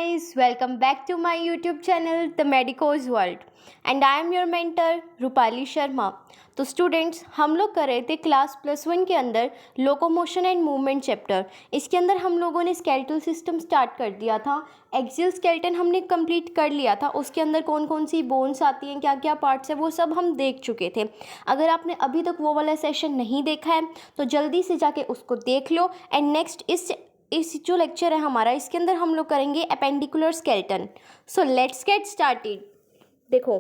guys, welcome back to my YouTube channel The Medico's World and I am your mentor Rupali Sharma. तो students, हम लोग कर रहे थे क्लास +1 के अंदर लोकोमोशन एंड मूवमेंट चैप्टर। इसके अंदर हम लोगों ने स्केलेटल सिस्टम स्टार्ट कर दिया था। एक्सियल स्केलेटन हमने कंप्लीट कर लिया था। उसके अंदर कौन कौन सी बोन्स आती हैं, क्या क्या पार्ट्स हैं, वो सब हम देख चुके थे। अगर आपने अभी तक वो वाला सेशन नहीं देखा है तो जल्दी से जाके उसको देख लो। एंड नेक्स्ट इस जो लेक्चर है हमारा, इसके अंदर हम लोग करेंगे appendicular skeleton. So let's get started. देखो,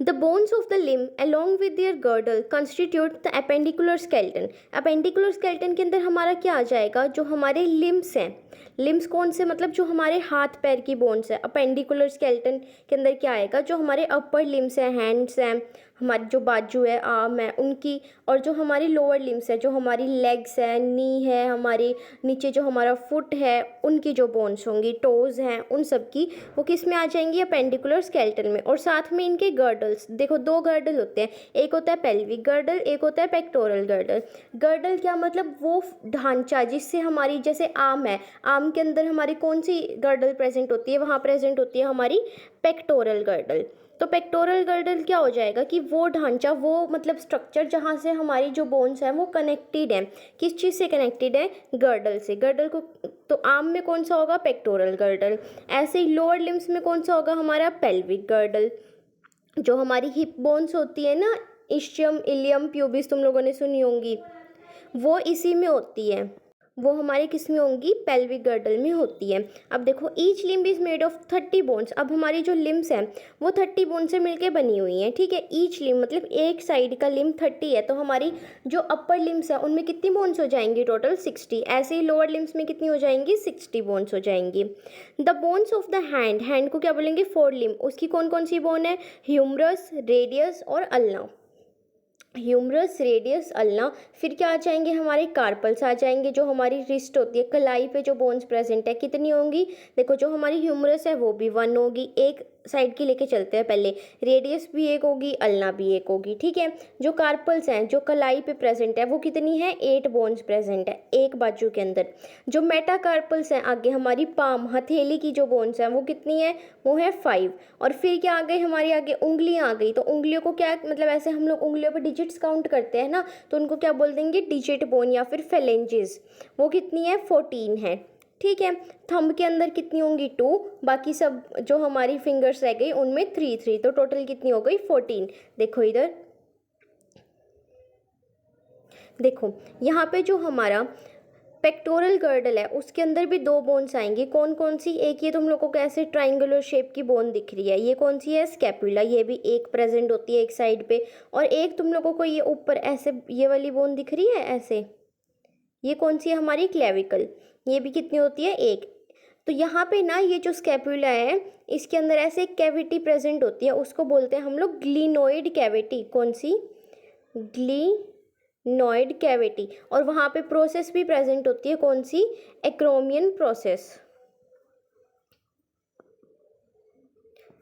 the bones of the limb along with their girdle constitute the appendicular skeleton। Appendicular skeleton के अंदर हमारा क्या आ जाएगा, जो हमारे लिम्स हैं। लिम्स कौन से, मतलब जो हमारे हाथ पैर की बोन्स है। अपेंडिकुलर स्केलेटन के अंदर क्या आएगा, जो हमारे अपर लिम्स हैं, हैंड्स हैं, हमारी जो बाजू है, आर्म है उनकी, और जो हमारी लोअर लिम्स है, जो हमारी लेग्स है, नी है, हमारे नीचे जो हमारा फुट है, उनकी जो बोन्स होंगी, टोज़ हैं, उन सब की वो किस में आ जाएंगी, अपेंडिकुलर स्केलेटन में। और साथ में इनके गर्डल्स, देखो दो गर्डल होते हैं, एक होता है पेल्विक गर्डल, एक होता है पेक्टोरल गर्डल। गर्डल क्या मतलब, वो ढांचा जिससे हमारी, जैसे आर्म है, आर्म के अंदर हमारी कौन सी गर्डल प्रेजेंट होती है, वहाँ प्रेजेंट होती है हमारी पेक्टोरल गर्डल। तो पेक्टोरल गर्डल क्या हो जाएगा कि वो ढांचा, वो मतलब स्ट्रक्चर जहाँ से हमारी जो बोन्स हैं वो कनेक्टेड है। किस चीज़ से कनेक्टेड है, गर्डल से। गर्डल को तो आर्म में कौन सा होगा, पेक्टोरल गर्डल। ऐसे ही लोअर लिम्स में कौन सा होगा, हमारा पेल्विक गर्डल। जो हमारी हिप बोन्स होती है ना, इस्चियम, इलियम, प्यूबिस, तुम लोगों ने सुनी होंगी, वो इसी में होती है। वो हमारे किस में होंगी, पेल्विक गर्डल में होती है। अब देखो, each limb is made of 30 bones. अब हमारी जो लिम्स हैं वो 30 बोन से मिलके बनी हुई हैं, ठीक है। ईच लिम्ब मतलब एक साइड का लिम्ब 30 है, तो हमारी जो अपर लिम्स है उनमें कितनी बोन्स हो जाएंगी, टोटल 60। ऐसे ही लोअर लिम्स में कितनी हो जाएंगी, 60 बोन्स हो जाएंगी। The bones of the hand, hand को क्या बोलेंगे, फोर लिम्ब। उसकी कौन कौन सी बोन है, ह्यूमरस, रेडियस और अल्ना। Humerus, radius, ulna. फिर क्या आ जाएंगे, हमारे कार्पल्स आ जाएंगे। जो हमारी रिस्ट होती है, कलाई पे जो बोन्स प्रेजेंट है, कितनी होंगी, देखो जो हमारी ह्यूमरस है वो भी 1 होगी, एक साइड की लेके चलते हैं पहले। रेडियस भी 1 होगी, अल्ना भी 1 होगी, ठीक है। जो कार्पल्स हैं, जो कलाई पे प्रेजेंट है, वो कितनी है, 8 बोन्स प्रेजेंट है एक बाजू के अंदर। जो मेटाकार्पल्स हैं, आगे हमारी पाम, हथेली की जो बोन्स हैं वो कितनी है, वो है 5। और फिर क्या आ गई हमारी, आगे उंगलियां आ गई। तो उंगलियों को क्या मतलब, ऐसे हम लोग उंगलियों पर डिजिट्स काउंट करते हैं ना, तो उनको क्या बोल देंगे, डिजिट बोन या फिर फेलेंजेस। वो कितनी है, 14 है, ठीक है। थंब के अंदर कितनी होंगी, 2। बाकी सब जो हमारी फिंगर्स रह गई उनमें 3 तो टोटल कितनी हो गई, 14। देखो इधर, देखो यहाँ पे जो हमारा पेक्टोरल गर्डल है उसके अंदर भी 2 बोन्स आएंगी। कौन कौन सी, एक ये तुम लोगों को ऐसे ट्राइंगुलर शेप की बोन दिख रही है, ये कौन सी है, स्कैपुला, ये भी एक प्रेजेंट होती है एक साइड पे। और एक तुम लोगों को ये ऊपर ऐसे ये वाली बोन दिख रही है ऐसे, ये कौन सी है, हमारी क्लेविकल, ये भी कितनी होती है, एक। तो यहाँ पे ना ये जो स्कैपुला है इसके अंदर ऐसे एक कैविटी प्रेजेंट होती है, उसको बोलते हैं हम लोग ग्लिनोइड कैविटी। कौन सी, ग्लिनोइड कैविटी। और वहाँ पे प्रोसेस भी प्रेजेंट होती है, कौन सी, एक्रोमियन प्रोसेस,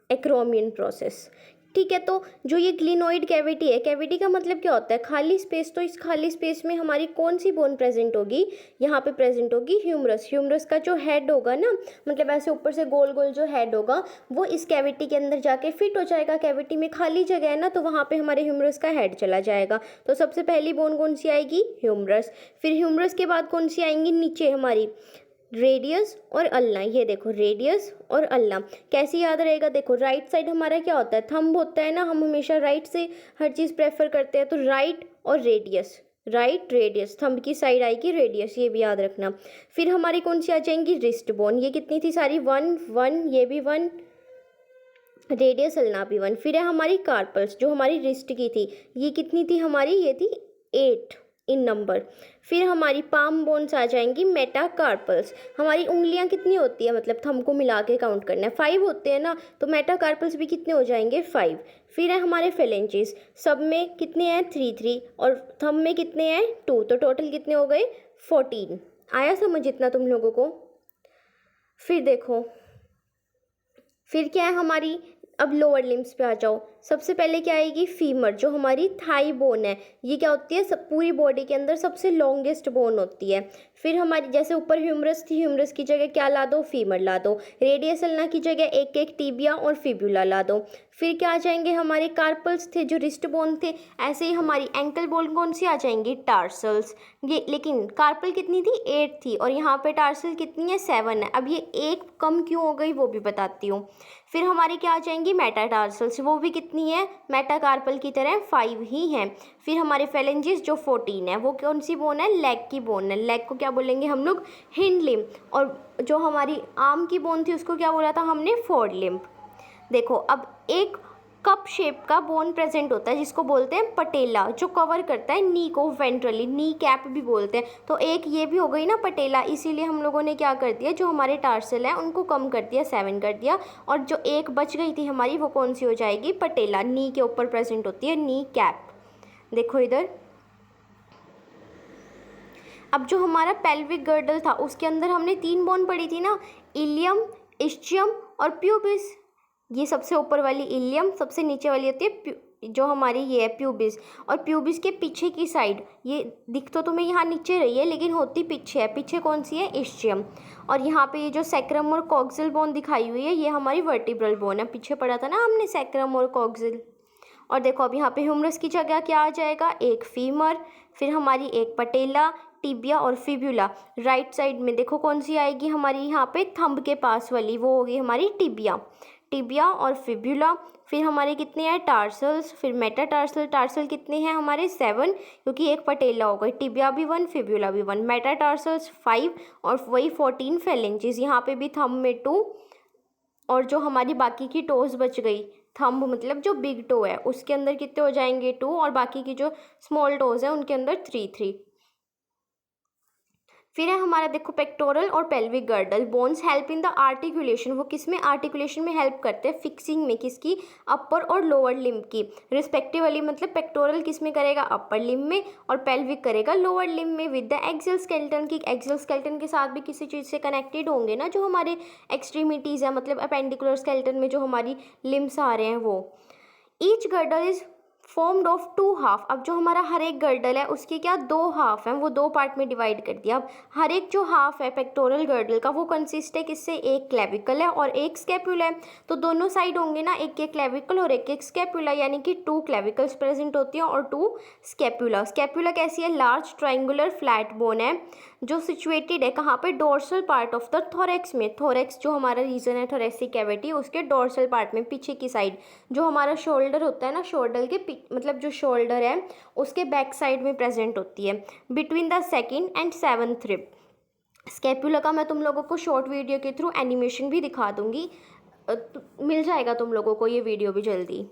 एक्रोमियन प्रोसेस, ठीक है। तो जो ये ग्लिनोइड कैविटी है, कैविटी का मतलब क्या होता है, खाली स्पेस। तो इस खाली स्पेस में हमारी कौन सी बोन प्रेजेंट होगी, यहाँ पे प्रेजेंट होगी ह्यूमरस। ह्यूमरस का जो हेड होगा ना, मतलब ऐसे ऊपर से गोल गोल जो हेड होगा, वो इस कैविटी के अंदर जाके फिट हो जाएगा। कैविटी में खाली जगह है ना, तो वहाँ पे हमारे ह्यूमरस का हेड चला जाएगा। तो सबसे पहली बोन कौन सी आएगी, ह्यूमरस। फिर ह्यूमरस के बाद कौन सी आएंगी, नीचे हमारी रेडियस और अल्ना। ये देखो, रेडियस और अल्ना। कैसे याद रहेगा, देखो राइट साइड हमारा क्या होता है, थंब होता है ना, हम हमेशा राइट से हर चीज़ प्रेफर करते हैं। तो राइट और रेडियस, राइट रेडियस, थंब की साइड आएगी रेडियस, ये भी याद रखना। फिर हमारी कौन सी आ जाएंगी, रिस्ट बोन। ये कितनी थी सारी, 1 1, ये भी 1, रेडियस, अल्ना भी 1। फिर है हमारी कार्पल्स, जो हमारी रिस्ट की थी, ये कितनी थी हमारी, ये थी 8 इन नंबर। फिर हमारी पाम बोन्स आ जाएंगी, मेटाकार्पल्स। हमारी उंगलियां कितनी होती है, मतलब थंब को मिला के काउंट करना है, 5 होते हैं ना, तो मेटाकार्पल्स भी कितने हो जाएंगे, 5। फिर है हमारे फेलेंजेस, सब में कितने हैं, 3 और थंब में कितने हैं, 2। तो टोटल कितने हो गए, 14। आया समझ इतना तुम लोगों को। फिर देखो, फिर क्या है हमारी, अब लोअर लिम्स पे आ जाओ। सबसे पहले क्या आएगी, फीमर, जो हमारी थाई बोन है, ये क्या होती है, सब पूरी बॉडी के अंदर सबसे लॉन्गेस्ट बोन होती है। फिर हमारी जैसे ऊपर ह्यूमरस थी, ह्यूमरस की जगह क्या ला दो, फीमर ला दो। रेडियस अल्ना की जगह एक एक टिबिया और फिब्यूला ला दो। फिर क्या आ जाएंगे, हमारे कार्पल्स थे जो रिस्ट बोन थे। ऐसे ही हमारी एंकल बोन कौन सी आ जाएंगी, टार्सल्स। ये लेकिन कार्पल कितनी थी, 8 थी, और यहाँ पे टार्सल कितनी है, 7 है। अब ये एक कम क्यों हो गई वो भी बताती हूँ। फिर हमारी क्या आ जाएंगी, मेटाटार्सल्स, वो भी कितनी है, मेटाकार्पल की तरह 5 ही हैं। फिर हमारे फेलेंजिस जो 14 है, वो कौन सी बोन है, लेग की बोन है। लेग को क्या बोलेंगे हम लोग, हिंड लिम्ब। और जो हमारी आर्म की बोन थी उसको क्या बोला था हमने, फोर लिम्ब। देखो अब एक कप शेप का बोन प्रेजेंट होता है जिसको बोलते हैं पटेला, जो कवर करता है नी को वेंट्रली, नी कैप भी बोलते हैं। तो एक ये भी हो गई ना पटेला, इसीलिए हम लोगों ने क्या कर दिया, जो हमारे टार्सल हैं उनको कम कर दिया, 7 कर दिया। और जो एक बच गई थी हमारी वो कौन सी हो जाएगी, पटेला, नी के ऊपर प्रेजेंट होती है, नी कैप। देखो इधर, अब जो हमारा पेल्विक गर्डल था उसके अंदर हमने 3 बोन पढ़ी थी ना, इलियम, इस्चियम और प्यूबिस। ये सबसे ऊपर वाली इलियम, सबसे नीचे वाली होती है जो हमारी ये है प्यूबिस। और प्यूबिस के पीछे की साइड, ये दिख तो तुम्हें यहाँ नीचे रही है लेकिन होती पीछे है, पीछे कौन सी है, इस्चियम। और यहाँ पे ये जो सैक्रम और कॉक्सिल बोन दिखाई हुई है ये हमारी वर्टिब्रल बोन है, पीछे पढ़ा था ना हमने सैक्रम और कॉक्सिल। और देखो अब यहाँ पे ह्यूमरस की जगह क्या आ जाएगा, एक फीमर, फिर हमारी एक पटेला, टिबिया और फिब्यूला। राइट साइड में देखो कौन सी आएगी हमारी, यहाँ पे थंब के पास वाली, वो होगी हमारी टिबिया, टिबिया और फिब्यूला। फिर हमारे कितने हैं, टार्सल्स। फिर मेटाटार्सल, टार्सल कितने हैं हमारे, 7, क्योंकि एक पटेला हो गई, टिबिया भी 1, फिब्यूला भी 1, मेटाटार्सल्स 5 और वही 14 फेलेंजेस। यहाँ पे भी थंब में 2, और जो हमारी बाकी की टोज बच गई, थंब मतलब जो बिग टो है उसके अंदर कितने हो जाएंगे, 2, और बाकी की जो स्मॉल टोज है उनके अंदर 3। फिर है हमारा देखो पेक्टोरल और pelvic girdle. Bones help in the articulation, वो किस में, आर्टिकुलेशन में हेल्प करते हैं, फिक्सिंग में, किसकी, अपर और लोअर लिम्ब की रिस्पेक्टिवली। मतलब पेक्टोरल किस में करेगा, अपर लिम्ब में, और पेल्विक करेगा लोअर लिम्ब में, विद द एक्सियल स्केलेटन की, एक्सियल स्केलेटन के साथ भी किसी चीज़ से कनेक्टेड होंगे ना जो हमारे एक्सट्रीमिटीज़ है, मतलब अपेंडिकुलर स्केलेटन में जो हमारी लिम्स आ रहे हैं वो। Each girdle is formed of 2 half. अब जो हमारा हर एक गर्डल है उसके क्या, 2 हाफ हैं, वो 2 पार्ट में डिवाइड कर दिया। अब हर एक जो हाफ है पेक्टोरल गर्डल का वो कंसिस्ट है किससे, एक क्लेविकल है और एक स्कैपुला है। तो दोनों साइड होंगे ना, एक एक क्लेविकल और एक एक स्कैपुला, यानी कि 2 क्लेविकल्स प्रेजेंट होती हैं और 2 स्कैपुला। स्कैपुला कैसी है, लार्ज ट्राइंगुलर फ्लैट बोन है जो सिचुएटेड है कहाँ पे, dorsal part of the thorax में। थोरेक्स जो हमारा रीजन है थोरेसिक कैविटी, उसके डोर्सल पार्ट में, पीछे की साइड। जो हमारा शोल्डर होता है ना, शोल्डर के मतलब जो शोल्डर है उसके बैक साइड में प्रेजेंट होती है, between the 2nd and 7th rib. Scapula का मैं तुम लोगों को शॉर्ट वीडियो के थ्रू एनिमेशन भी दिखा दूंगी, मिल जाएगा तुम लोगों को ये वीडियो भी जल्दी।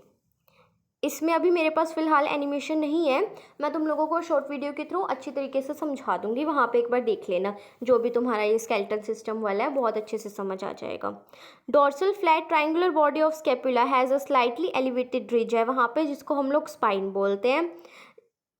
इसमें अभी मेरे पास फ़िलहाल एनिमेशन नहीं है, मैं तुम लोगों को शॉर्ट वीडियो के थ्रू अच्छी तरीके से समझा दूंगी, वहाँ पे एक बार देख लेना। जो भी तुम्हारा ये स्केलेटल सिस्टम वाला है बहुत अच्छे से समझ आ जाएगा। Dorsal flat triangular body of scapula has a slightly elevated ridge है वहाँ पे, जिसको हम लोग स्पाइन बोलते हैं।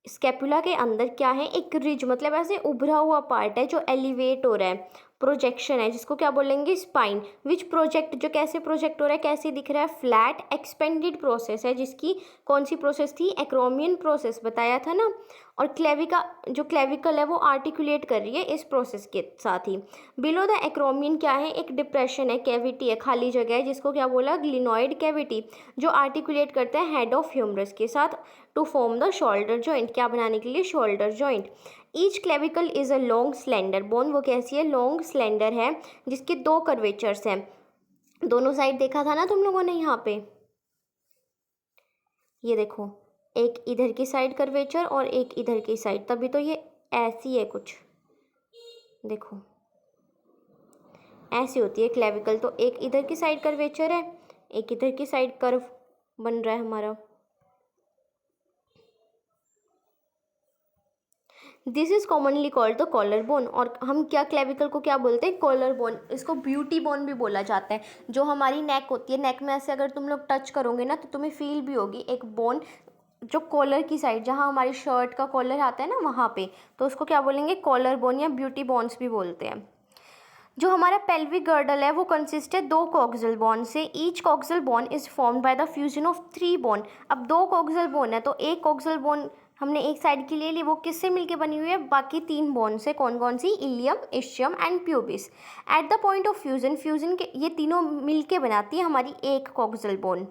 स्कैपुला के अंदर क्या है, एक रिज, मतलब ऐसे उभरा हुआ पार्ट है जो एलिवेट हो रहा है, प्रोजेक्शन है, जिसको क्या बोलेंगे, स्पाइन। विच प्रोजेक्ट, जो कैसे प्रोजेक्ट हो रहा है, कैसे दिख रहा है, फ्लैट एक्सपेंडेड प्रोसेस है, जिसकी कौन सी प्रोसेस थी, एक्रोमियन प्रोसेस बताया था ना। और क्लेविका, जो क्लेविकल है वो आर्टिकुलेट कर रही है इस प्रोसेस के साथ ही। बिलो द एक्रोमियन क्या है, एक डिप्रेशन है, कैविटी है, खाली जगह है, जिसको क्या बोला, ग्लिनॉइड कैविटी, जो आर्टिकुलेट करता है हेड ऑफ ह्यूमरस के साथ to form the shoulder joint, क्या बनाने के लिए, shoulder joint. Each clavicle is a long slender bone, वो कैसी है, लॉन्ग स्लेंडर है, जिसके 2 कर्वेचर्स हैं, दोनों साइड देखा था ना तुम लोगों ने यहाँ पे, ये देखो, एक इधर की साइड कर्वेचर और एक इधर की साइड, तभी तो ये ऐसी है कुछ, देखो ऐसी होती है क्लेविकल। तो एक इधर की साइड कर्वेचर है, एक इधर की साइड कर्व बन रहा है हमारा। This is commonly called the collar bone. और हम क्या क्लेविकल को क्या बोलते हैं, कॉलर बोन। इसको ब्यूटी बोन भी बोला जाता है। जो हमारी नेक होती है, नेक में ऐसे अगर तुम लोग टच करोगे ना तो तुम्हें फील भी होगी एक बोन, जो कॉलर की साइड, जहाँ हमारी शर्ट का कॉलर आता है ना वहाँ पे, तो उसको क्या बोलेंगे, कॉलर बोन या ब्यूटी बोन्स भी बोलते हैं। जो हमारा पेल्विक गर्डल है वो कंसिस्ट है 2 कॉक्सियल बोन से। Each coxal bone is formed by the fusion of 3 bone. अब 2 कॉक्सियल बोन है तो एक कॉक्सियल बोन हमने एक साइड की ले ली, वो किससे मिलके बनी हुई है? बाकी 3 बोन से। कौन कौन सी? Ilium, ischium and pubis. At the point of fusion, fusion के ये तीनों मिलके बनाती है हमारी एक coxal bone.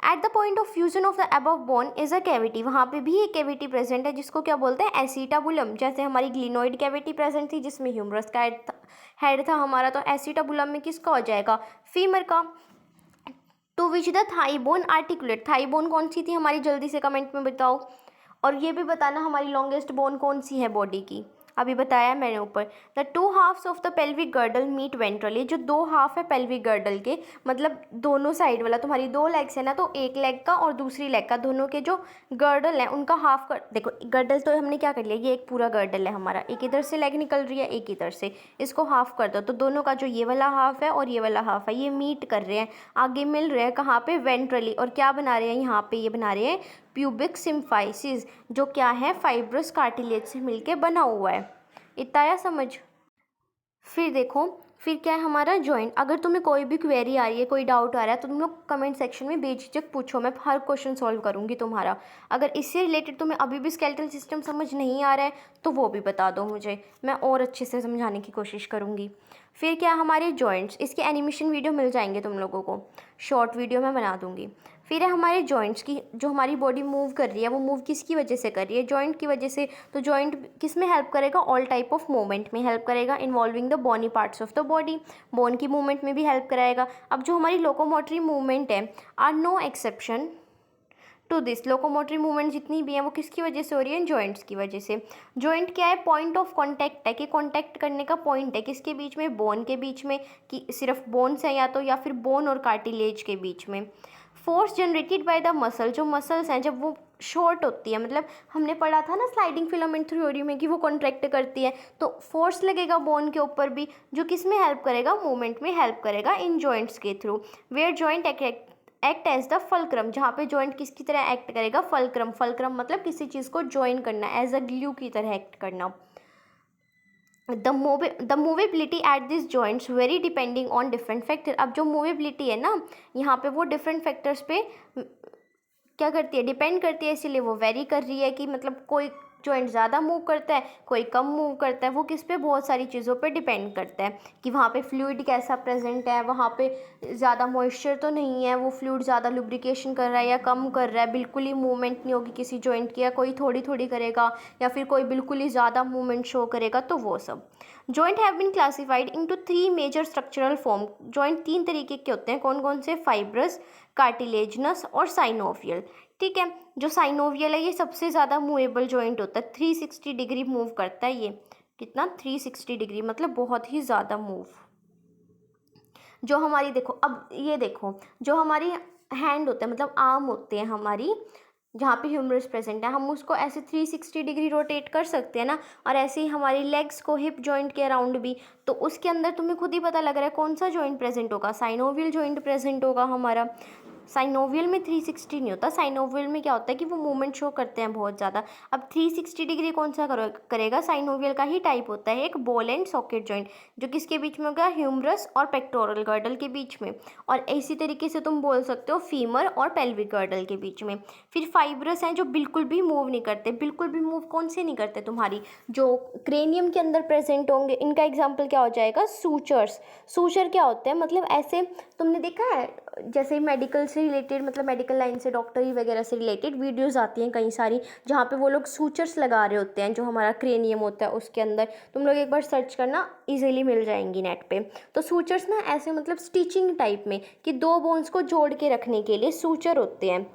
At the point of fusion of the above bone is a cavity. वहाँ पे भी एक कैविटी प्रेजेंट है जिसको क्या बोलते हैं? एसिटाबुलम। जैसे हमारी ग्लिनोइड कैविटी प्रेजेंट थी जिसमें ह्यूमरस का हेड था हमारा, तो एसिटाबुलम में किसका हो जाएगा? फीमर का। To which the thigh bone articulate. Thigh bone कौन सी थी हमारी? जल्दी से कमेंट में बताओ। और ये भी बताना हमारी लॉन्गेस्ट बोन कौन सी है बॉडी की, अभी बताया मैंने ऊपर। The 2 halves of the pelvic girdle meet ventrally. जो 2 हाफ है पेल्विक गर्डल के, मतलब दोनों साइड वाला, तुम्हारी 2 लेग्स है ना, तो एक लेग का और दूसरी लेग का, दोनों के जो गर्डल है उनका हाफ कर देखो। गर्डल तो हमने क्या कर लिया, ये एक पूरा गर्डल है हमारा, एक इधर से लेग निकल रही है एक इधर से, इसको हाफ कर दो तो दोनों का जो ये वाला हाफ है और ये वाला हाफ है ये मीट कर रहे हैं, आगे मिल रहे हैं कहाँ पे? वेंट्रली। और क्या बना रहे हैं यहाँ पे? ये बना रहे हैं प्यूबिक सिम्फाइसिस, जो क्या है? फाइब्रस कार्टिलेज से मिलके बना हुआ है। इतना आया समझ? फिर देखो, फिर क्या है हमारा? जॉइंट। अगर तुम्हें कोई भी क्वेरी आ रही है, कोई डाउट आ रहा है, तो तुम लोग कमेंट सेक्शन में बेझिझक पूछो, मैं हर क्वेश्चन सॉल्व करूंगी तुम्हारा। अगर इससे रिलेटेड तुम्हें अभी भी स्केलेटल सिस्टम समझ नहीं आ रहा है तो वो भी बता दो मुझे, मैं और अच्छे से समझाने की कोशिश करूँगी। फिर क्या हमारे जॉइंट्स, इसके एनिमेशन वीडियो मिल जाएंगे तुम लोगों को, शॉर्ट वीडियो मैं बना दूँगी। फिर है हमारे जॉइंट्स की, जो हमारी बॉडी मूव कर रही है वो मूव किसकी वजह से कर रही है? जॉइंट की वजह से। तो जॉइंट किस में हेल्प करेगा? ऑल टाइप ऑफ मूवमेंट में हेल्प करेगा, involving the bony parts of the body. Bone की मूवमेंट में भी हेल्प कराएगा। अब जो हमारी लोकोमोटरी मूवमेंट है, are no exception to this. Locomotory movement जितनी भी है वो किसकी वजह से हो रही है? जॉइंट्स की वजह से। जॉइंट क्या है? पॉइंट ऑफ कॉन्टैक्ट है, कि कॉन्टैक्ट करने का पॉइंट है किसके बीच में? बोन के बीच में, कि सिर्फ बोन्स है या तो, या फिर बोन और कार्टिलेज के बीच में। Force generated by the muscle, जो मसल्स हैं जब वो शॉर्ट होती है, मतलब हमने पढ़ा था ना स्लाइडिंग फिलामेंट थ्योरी में कि वो कॉन्ट्रैक्ट करती है, तो फोर्स लगेगा बोन के ऊपर भी, जो किस में हेल्प करेगा? मूवमेंट में हेल्प करेगा, इन जॉइंट्स के through. Where joint act as the fulcrum, जहाँ पे जॉइंट किसकी तरह एक्ट करेगा? फलक्रम। फलक्रम मतलब किसी चीज़ को ज्वाइन करना, एज अ ग्लू की तरह एक्ट करना। The movability at this joints very depending on different factor. अब जो मूवेबिलिटी है ना यहाँ पे, वो डिफरेंट फैक्टर्स पे क्या करती है? डिपेंड करती है, इसीलिए वो वेरी कर रही है, कि मतलब कोई जॉइंट ज़्यादा मूव करता है, कोई कम मूव करता है, वो किस पे? बहुत सारी चीज़ों पे डिपेंड करता है, कि वहाँ पे फ्लूइड कैसा प्रेजेंट है, वहाँ पे ज़्यादा मॉइस्चर तो नहीं है, वो फ्लूइड ज़्यादा लुब्रिकेशन कर रहा है या कम कर रहा है, बिल्कुल ही मूवमेंट नहीं होगी किसी जॉइंट की, या कोई थोड़ी थोड़ी करेगा, या फिर कोई बिल्कुल ही ज़्यादा मूवमेंट शो करेगा, तो वो सब। Joint have been classified into 3 major structural form. Joint 3 तरीके के होते हैं, कौन कौन से? फाइब्रस, कार्टिलेजनस और साइनोवियल। ठीक है, जो साइनोवियल है ये सबसे ज़्यादा मूवेबल जॉइंट होता है, 360 डिग्री मूव करता है ये। कितना? 360 डिग्री, मतलब बहुत ही ज़्यादा मूव। जो हमारी देखो, अब ये देखो, जो हमारी हैंड होते हैं, मतलब आर्म होते हैं हमारी, जहाँ पे ह्यूमरस प्रेजेंट है, हम उसको ऐसे 360 डिग्री रोटेट कर सकते हैं ना। और ऐसे ही हमारी लेग्स को, हिप जॉइंट के अराउंड भी, तो उसके अंदर तुम्हें खुद ही पता लग रहा है कौन सा जॉइंट प्रेजेंट होगा? साइनोवियल जॉइंट प्रेजेंट होगा हमारा। साइनोवियल में 360 नहीं होता, साइनोवियल में क्या होता है कि वो मूवमेंट शो करते हैं बहुत ज़्यादा। अब 360 डिग्री कौन सा करेगा? साइनोवियल का ही टाइप होता है एक बॉल एंड सॉकेट जॉइंट, जो किसके बीच में होगा? ह्यूमरस और पेक्टोरल गर्डल के बीच में। और इसी तरीके से तुम बोल सकते हो फीमर और पेल्विक गर्डल के बीच में। फिर फाइब्रस हैं जो बिल्कुल भी मूव नहीं करते, बिल्कुल भी मूव कौन से नहीं करते? तुम्हारी जो क्रेनियम के अंदर प्रेजेंट होंगे, इनका एग्जाम्पल क्या हो जाएगा? सूचर्स। सूचर क्या होते हैं? मतलब ऐसे तुमने देखा है जैसे मेडिकल से रिलेटेड, मतलब मेडिकल लाइन से, डॉक्टरी वगैरह से रिलेटेड वीडियोस आती हैं कई सारी, जहाँ पे वो लोग सूचर्स लगा रहे होते हैं, जो हमारा क्रेनियम होता है उसके अंदर। तुम लोग एक बार सर्च करना, इजीली मिल जाएंगी नेट पे। तो सूचर्स ना ऐसे मतलब स्टिचिंग टाइप में, कि 2 बोन्स को जोड़ के रखने के लिए सूचर होते हैं,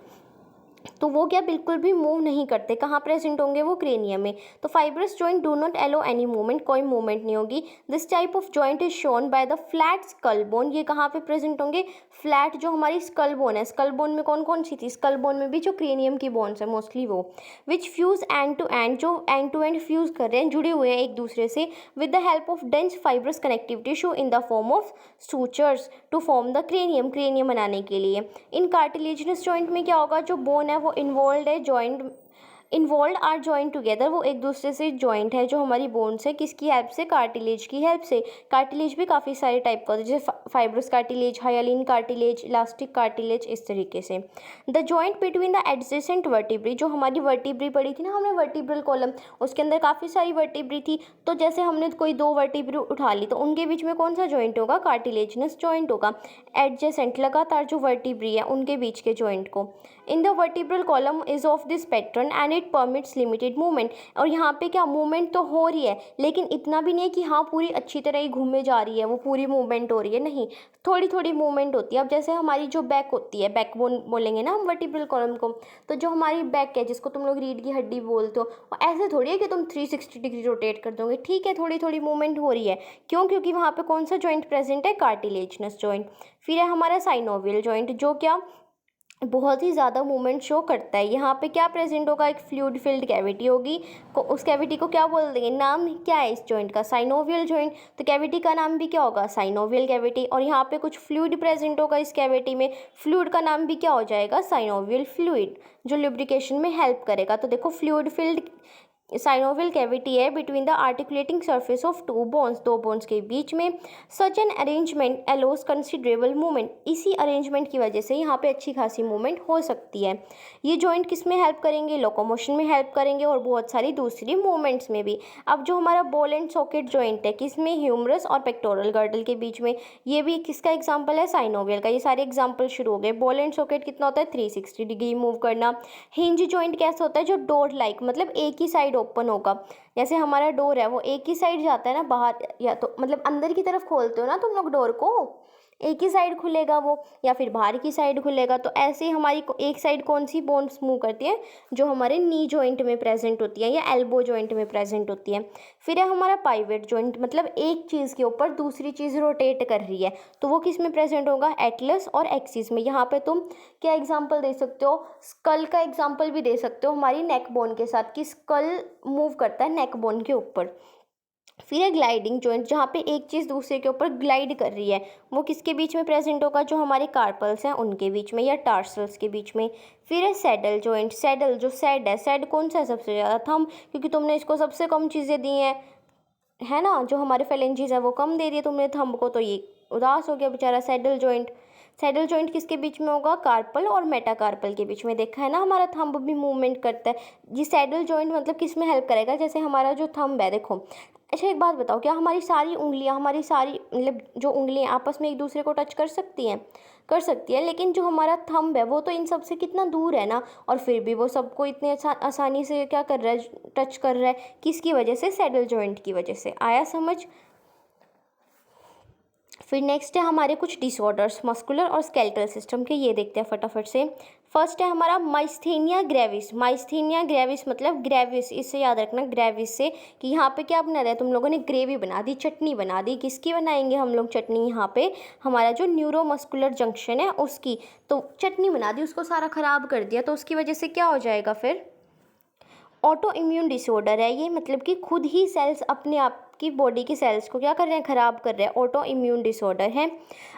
तो वो क्या बिल्कुल भी मूव नहीं करते। कहाँ प्रेजेंट होंगे? वो क्रेनियम में। तो fibrous joint do not allow any movement, कोई मूवमेंट नहीं होगी। This type of joint is shown by the flat skull bone. ये कहाँ पे प्रेजेंट होंगे? फ्लैट, जो हमारी स्कल बोन है। स्कल बोन में कौन कौन सी थी? स्कल बोन में भी जो क्रेनियम की बोन्स है मोस्टली वो, which fuse end to end, जो एंड टू एंड फ्यूज कर रहे हैं, जुड़े हुए हैं एक दूसरे से, with the help of dense fibrous connective tissue in the form of sutures to form the cranium, cranium बनाने के लिए। इन कार्टिलेजिनस जॉइंट में क्या होगा? जो बोन है वो इन्वॉल्व है joint involve are joint together, वो एक दूसरे से जॉइंट है जो हमारी बोन्स है, किसकी हेल्प से, कार्टिलेज की हेल्प से। कार्टिलेज भी काफ़ी सारे टाइप का होता है, जैसे fibrous cartilage, hyaline cartilage, elastic cartilage, इस तरीके से। The joint between the adjacent vertebrae, जो हमारी वर्टिब्री पड़ी थी ना हमने वर्टिब्रल कॉलम, उसके अंदर काफ़ी सारी वर्टिब्री थी, तो जैसे हमने कोई दो वर्टिब्री उठा ली तो उनके बीच में कौन सा जॉइंट होगा, कार्टिलेजनस जॉइंट होगा। एडजेसेंट लगातार जो वर्टिब्री है उनके बीच के जॉइंट को। In the vertebral column is of this pattern and it permits limited movement, और यहाँ पे क्या मूवमेंट तो हो रही है लेकिन इतना भी नहीं है कि हाँ पूरी अच्छी तरह ही घूमे जा रही है, वो पूरी मूवमेंट हो रही है, नहीं, थोड़ी थोड़ी मूवमेंट होती है। अब जैसे हमारी जो बैक होती है, बैक बोन बोलेंगे ना हम वर्टिब्रल कॉलम को, तो जो हमारी बैक है जिसको तुम लोग रीढ़ की हड्डी बोलते हो, वो ऐसे थोड़ी है कि तुम 360 डिग्री रोटेट कर दोगे, ठीक है थोड़ी थोड़ी मूवमेंट हो रही है, क्यों, क्योंकि वहाँ पे कौन सा जॉइंट प्रेजेंट है, कार्टिलेजनस जॉइंट। फिर है हमारा साइनोवियल जॉइंट, जो क्या बहुत ही ज़्यादा मूवमेंट शो करता है। यहाँ पे क्या प्रेजेंट होगा, एक फ्लूइड फिल्ड कैविटी होगी, उस कैविटी को क्या बोल देंगे, नाम क्या है इस जॉइंट का, साइनोवियल जॉइंट, तो कैविटी का नाम भी क्या होगा, साइनोवियल कैविटी। और यहाँ पे कुछ फ्लूइड प्रेजेंट होगा इस कैविटी में, फ्लूइड का नाम भी क्या हो जाएगा, साइनोवियल फ्लूइड, जो लुब्रिकेशन में हेल्प करेगा। तो देखो फ्लूइड फिल्ड साइनोवियल कैविटी है between the articulating surface of two bones, दो बोन्स के बीच में। Such an arrangement allows considerable movement, इसी अरेंजमेंट की वजह से यहाँ पे अच्छी खासी मूवमेंट हो सकती है। ये जॉइंट किस में हेल्प करेंगे, लोकोमोशन में हेल्प करेंगे और बहुत सारी दूसरी मूवमेंट्स में भी। अब जो हमारा बॉल एंड सॉकेट जॉइंट है, किसमें, ह्यूमरस और पेक्टोरल गर्डल के बीच में, ये भी किसका एग्जाम्पल है, साइनोवियल का। ये सारे एग्जाम्पल शुरू हो गए। बॉल एंड सॉकेट कितना होता है, 360 डिग्री मूव करना। हिंज जॉइंट कैसा होता है, जो डोर लाइक, मतलब एक ही साइड ओपन होगा, जैसे हमारा डोर है वो एक ही साइड जाता है ना बाहर, या तो मतलब अंदर की तरफ खोलते हो ना तुम लोग डोर को, एक ही साइड खुलेगा वो, या फिर बाहर की साइड खुलेगा। तो ऐसे ही हमारी एक साइड कौन सी बोन्स मूव करती है, जो हमारे नी जॉइंट में प्रेजेंट होती है या एल्बो जॉइंट में प्रेजेंट होती है। फिर है हमारा पाइवेट जॉइंट, मतलब एक चीज़ के ऊपर दूसरी चीज़ रोटेट कर रही है, तो वो किस में प्रेजेंट होगा, एटलस और एक्सिस में। यहाँ पे तुम क्या एग्जाम्पल दे सकते हो, स्कल का एग्जाम्पल भी दे सकते हो हमारी नेक बोन के साथ, कि स्कल मूव करता है नेक बोन के ऊपर। फिर है ग्लाइडिंग जॉइंट, जहाँ पे एक चीज़ दूसरे के ऊपर ग्लाइड कर रही है, वो किसके बीच में प्रेजेंट होगा, जो हमारे कार्पल्स हैं उनके बीच में या टार्सल्स के बीच में। फिर है सैडल जॉइंट, सैडल जो सैड है, सैड कौन सा है सबसे ज़्यादा, थंब, क्योंकि तुमने इसको सबसे कम चीज़ें दी हैं, है ना, जो हमारे फेलेंजीज है वो कम दे रही है तुमने थंब को, तो ये उदास हो गया बेचारा। सैडल जॉइंट, सैडल जॉइंट किसके बीच में होगा, कार्पल और मेटाकार्पल के बीच में। देखा है ना, हमारा थंब भी मूवमेंट करता है। ये सैडल जॉइंट मतलब किस में हेल्प करेगा, जैसे हमारा जो थंब है, देखो। अच्छा एक बात बताओ, क्या हमारी सारी उंगलियां, हमारी सारी मतलब जो उंगलियां आपस में एक दूसरे को टच कर सकती हैं, कर सकती है, लेकिन जो हमारा थंब है वो तो इन सब से कितना दूर है ना, और फिर भी वो सबको इतने आसानी से क्या कर रहा है, टच कर रहा है, किसकी वजह से, सैडल जॉइंट की वजह से। आया समझ। फिर नेक्स्ट है हमारे कुछ डिसऑर्डर्स मस्कुलर और स्केलेटल सिस्टम के, ये देखते हैं फटाफट से। फर्स्ट है हमारा माइस्थेनिया ग्रेविस, माइस्थेनिया ग्रेविस मतलब ग्रेविस, इससे याद रखना ग्रेविस से, कि यहाँ पे क्या बना रहा है, तुम लोगों ने ग्रेवी बना दी, चटनी बना दी, किसकी बनाएंगे हम लोग चटनी, यहाँ पे हमारा जो न्यूरोमस्कुलर जंक्शन है उसकी, तो चटनी बना दी, उसको सारा ख़राब कर दिया, तो उसकी वजह से क्या हो जाएगा, फिर ऑटो इम्यून डिसऑर्डर है ये, मतलब कि खुद ही सेल्स अपने आप की बॉडी के सेल्स को क्या कर रहे हैं, ख़राब कर रहे हैं, ऑटो इम्यून डिसऑर्डर है।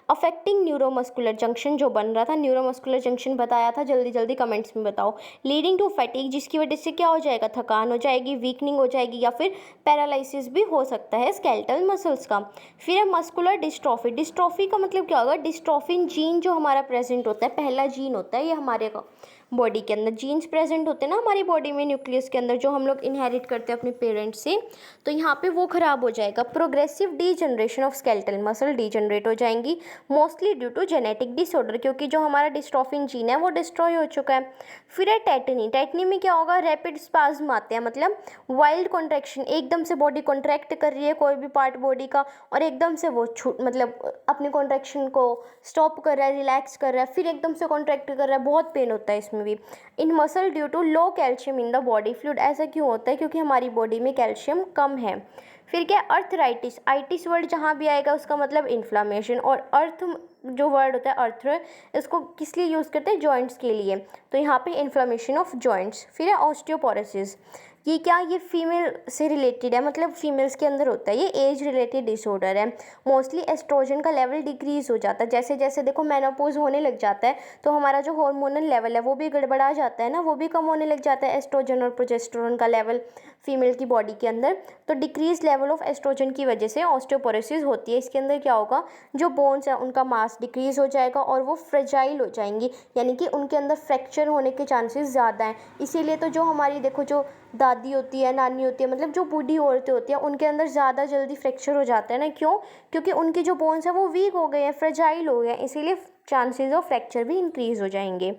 अफेक्टिंग न्यूरोमस्कुलर जंक्शन, जो बन रहा था न्यूरोमस्कुलर जंक्शन बताया था, जल्दी जल्दी कमेंट्स में बताओ। लीडिंग टू फैटिग, जिसकी वजह से क्या हो जाएगा, थकान हो जाएगी, वीकनिंग हो जाएगी, या फिर पैरालिसिस भी हो सकता है स्केलेटल मसल्स का। फिर है मस्कुलर डिस्ट्रॉफी, डिस्ट्रॉफी का मतलब क्या होगा, डिस्ट्रॉफिन जीन जो हमारा प्रेजेंट होता है, पहला जीन होता है ये हमारे का बॉडी के अंदर, जीन्स प्रेजेंट होते हैं ना हमारी बॉडी में न्यूक्लियस के अंदर, जो हम लोग इनहेरिट करते हैं अपने पेरेंट्स से, तो यहाँ पे वो ख़राब हो जाएगा। Progressive degeneration of skeletal muscle, degenerate हो जाएंगी, mostly due to genetic disorder, क्योंकि जो हमारा डिस्ट्रॉफिन जीन है वो डिस्ट्रॉय हो चुका है। फिर है टेटनी, टेटनी में क्या होगा, रैपिड स्पाज्म आते हैं, मतलब वाइल्ड कॉन्ट्रैक्शन, एकदम से बॉडी कॉन्ट्रैक्ट कर रही है कोई भी पार्ट बॉडी का, और एकदम से वो छूट मतलब अपने कॉन्ट्रैक्शन को स्टॉप कर रहा है, रिलैक्स कर रहा है, फिर एकदम से कॉन्ट्रैक्ट कर रहा है, बहुत पेन होता है इसमें भी। In muscle due to low calcium in the body fluid, ऐसा क्यों होता है, क्योंकि हमारी बॉडी में कैल्शियम कम है। फिर क्या, अर्थराइटिस, आइटिस वर्ड जहाँ भी आएगा उसका मतलब इन्फ्लामेशन, और अर्थ जो वर्ड होता है अर्थ, इसको किस लिए यूज़ करते हैं, जॉइंट्स के लिए, तो यहाँ पे इन्फ्लामेशन ऑफ जॉइंट्स। फिर है ऑस्टियोपोरोसिस, ये क्या, ये फीमेल से रिलेटेड है, मतलब फीमेल्स के अंदर होता है, ये एज रिलेटेड डिसऑर्डर है। मोस्टली एस्ट्रोजन का लेवल डिक्रीज़ हो जाता है, जैसे जैसे देखो मेनोपॉज होने लग जाता है तो हमारा जो हार्मोनल लेवल है वो भी गड़बड़ा जाता है ना, वो भी कम होने लग जाता है एस्ट्रोजन और प्रोजेस्टेरोन का लेवल फीमेल की बॉडी के अंदर। तो डिक्रीज लेवल ऑफ एस्ट्रोजन की वजह से ऑस्टियोपोरोसिस होती है। इसके अंदर क्या होगा, जो बोन्स है उनका मास डिक्रीज हो जाएगा और वो फ्रेजाइल हो जाएंगी, यानी कि उनके अंदर फ्रैक्चर होने के चांसेस ज़्यादा हैं। इसीलिए तो जो हमारी देखो जो दादी होती है, नानी होती है, मतलब जो बूढ़ी औरतें होती हैं, उनके अंदर ज़्यादा जल्दी फ्रैक्चर हो जाता है ना। क्यों? क्योंकि उनकी जो बोन्स है वो वीक हो गए हैं, फ्रेजाइल हो गए हैं, इसीलिए चांसेस ऑफ फ्रैक्चर भी इंक्रीज़ हो जाएंगे।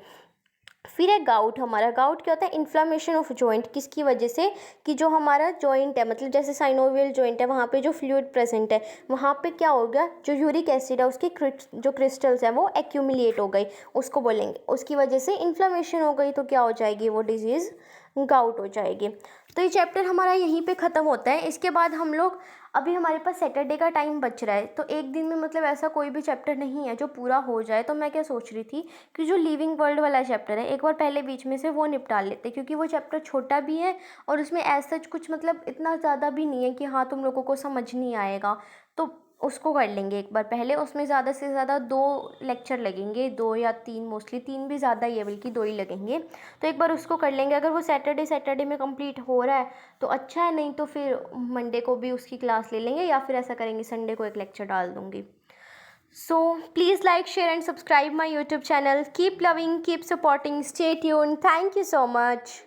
फिर है गाउट। हमारा गाउट क्या होता है, इन्फ्लामेशन ऑफ जॉइंट। किसकी वजह से, कि जो हमारा जॉइंट है, मतलब जैसे साइनोवियल जॉइंट है, वहाँ पे जो फ्लूइड प्रेजेंट है वहाँ पे क्या हो गया, जो यूरिक एसिड है उसकी जो क्रिस्टल्स है वो एक्यूमुलेट हो गई, उसको बोलेंगे, उसकी वजह से इन्फ्लामेशन हो गई, तो क्या हो जाएगी वो डिजीज़, गाउट हो जाएगी। तो ये चैप्टर हमारा यहीं पे ख़त्म होता है। इसके बाद हम लोग, अभी हमारे पास सैटरडे का टाइम बच रहा है, तो एक दिन में मतलब ऐसा कोई भी चैप्टर नहीं है जो पूरा हो जाए। तो मैं क्या सोच रही थी कि जो लिविंग वर्ल्ड वाला चैप्टर है एक बार पहले बीच में से वो निपटा लेते, क्योंकि वो चैप्टर छोटा भी है और उसमें एज सच कुछ मतलब इतना ज़्यादा भी नहीं है कि हाँ तुम लोगों को समझ नहीं आएगा। तो उसको कर लेंगे एक बार पहले। उसमें ज़्यादा से ज़्यादा 2 लेक्चर लगेंगे, 2 या 3, मोस्टली 3 भी ज़्यादा ही है, बल्कि 2 ही लगेंगे। तो एक बार उसको कर लेंगे। अगर वो सैटरडे में कंप्लीट हो रहा है तो अच्छा है, नहीं तो फिर मंडे को भी उसकी क्लास ले लेंगे, या फिर ऐसा करेंगे संडे को एक लेक्चर डाल दूँगी। So please like, share and subscribe my YouTube channel. Keep loving, keep supporting. Stay tuned. Thank you so much.